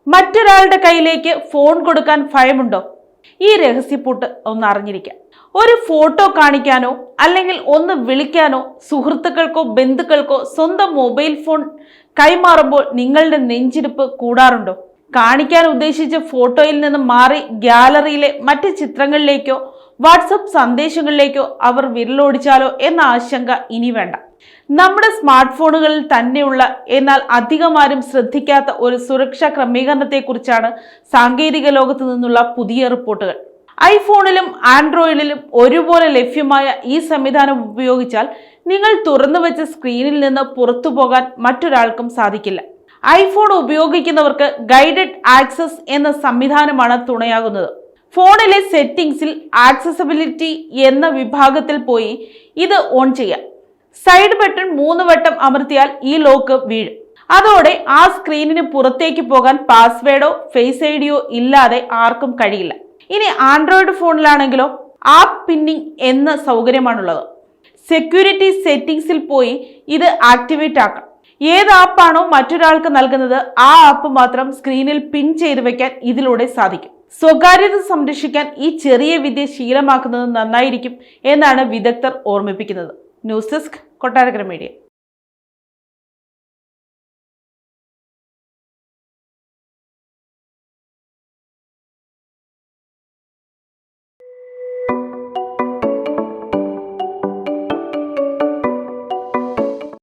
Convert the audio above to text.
മറ്റൊരാളുടെ കയ്യിലേക്ക് ഫോൺ കൊടുക്കാൻ ഭയമുണ്ടോ? ഈ രഹസ്യപ്പൂട്ട് ഒന്ന് അറിഞ്ഞിരിക്കാം. ഒരു ഫോട്ടോ കാണിക്കാനോ അല്ലെങ്കിൽ ഒന്ന് വിളിക്കാനോ സുഹൃത്തുക്കൾക്കോ ബന്ധുക്കൾക്കോ സ്വന്തം മൊബൈൽ ഫോൺ കൈമാറുമ്പോൾ നിങ്ങളുടെ നെഞ്ചിടിപ്പ് കൂടാറുണ്ടോ? കാണിക്കാൻ ഉദ്ദേശിച്ച ഫോട്ടോയിൽ നിന്ന് മാറി ഗ്യാലറിയിലെ മറ്റ് ചിത്രങ്ങളിലേക്കോ വാട്സപ്പ് സന്ദേശങ്ങളിലേക്കോ അവർ വിരലോടിച്ചാലോ എന്ന ആശങ്ക ഇനി വേണ്ട. നമ്മുടെ സ്മാർട്ട് ഫോണുകളിൽ തന്നെയുള്ള എന്നാൽ അധികമാരും ശ്രദ്ധിക്കാത്ത ഒരു സുരക്ഷാ ക്രമീകരണത്തെക്കുറിച്ചാണ് സാങ്കേതിക ലോകത്തു നിന്നുള്ള പുതിയ റിപ്പോർട്ടുകൾ. ഐഫോണിലും ആൻഡ്രോയിഡിലും ഒരുപോലെ ലഭ്യമായ ഈ സംവിധാനം ഉപയോഗിച്ചാൽ നിങ്ങൾ തുറന്നു വെച്ച സ്ക്രീനിൽ നിന്ന് പുറത്തു പോകാൻ മറ്റൊരാൾക്കും സാധിക്കില്ല. ഐഫോൺ ഉപയോഗിക്കുന്നവർക്ക് ഗൈഡഡ് ആക്സസ് എന്ന സംവിധാനമാണ് തുണയാകുന്നത്. ഫോണിലെ സെറ്റിംഗ്സിൽ ആക്സസിബിലിറ്റി എന്ന വിഭാഗത്തിൽ പോയി ഇത് ഓൺ ചെയ്യാം. സൈഡ് ബട്ടൺ 3 വട്ടം അമർത്തിയാൽ ഈ ലോക്ക് വീഴും. അതോടെ ആ സ്ക്രീനിന് പുറത്തേക്ക് പോകാൻ പാസ്വേഡോ ഫേസ് ഐഡിയോ ഇല്ലാതെ ആർക്കും കഴിയില്ല. ഇനി ആൻഡ്രോയിഡ് ഫോണിലാണെങ്കിലോ ആപ്പ് പിന്നിംഗ് എന്ന സൗകര്യമാണുള്ളത്. സെക്യൂരിറ്റി സെറ്റിംഗ്സിൽ പോയി ഇത് ആക്ടിവേറ്റ് ആക്കാം. ഏത് ആപ്പാണോ മറ്റൊരാൾക്ക് നൽകുന്നത് ആ ആപ്പ് മാത്രം സ്ക്രീനിൽ പിൻ ചെയ്തു വെക്കാൻ ഇതിലൂടെ സാധിക്കും. സ്വകാര്യത സംരക്ഷിക്കാൻ ഈ ചെറിയ വിദ്യ ശീലമാക്കുന്നത് നന്നായിരിക്കും എന്നാണ് വിദഗ്ധർ ഓർമ്മിപ്പിക്കുന്നത്. News desk, Kottarakkara media.